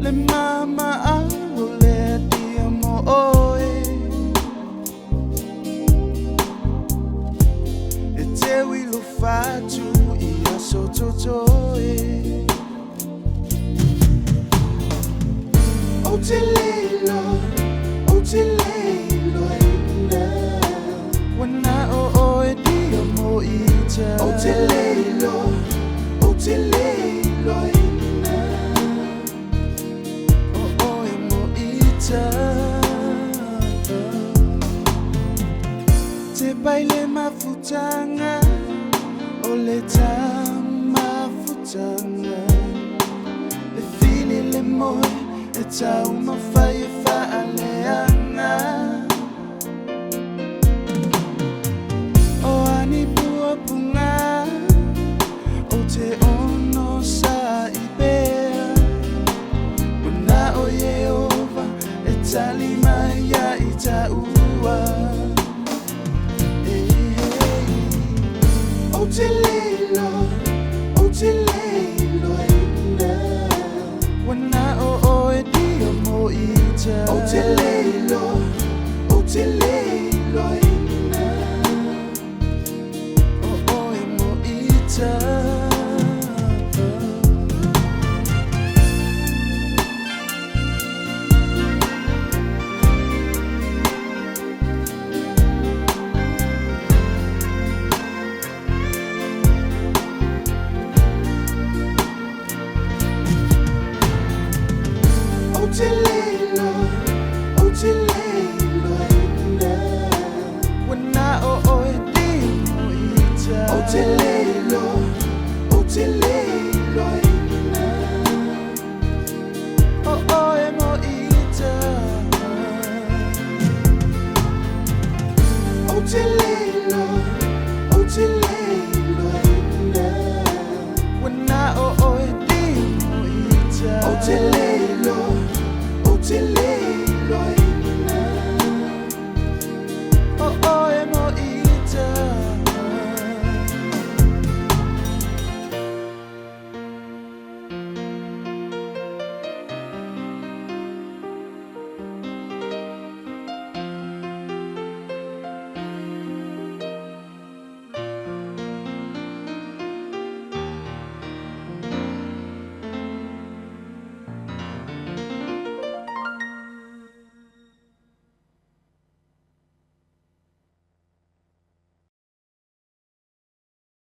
Le mama alo le ti amo oe e te wilo fatu I aso totoe o te leilo ina wana o oe ti amo ita o te leilo ina te baile mafutanga o le mafutanga le fili le moe e tau mawhai e whaaleanga o ani pua punga o te ono sa I bea una o Yehova e tali mai ia I ta ua o te leilo ina wana o oe di amo ita o te leilo ina o oe mo ita O te leilo ina wana o oe di mo ita o te leilo ina o oe mo ita o te leilo ina wana o oe di mo ita o te leilo ina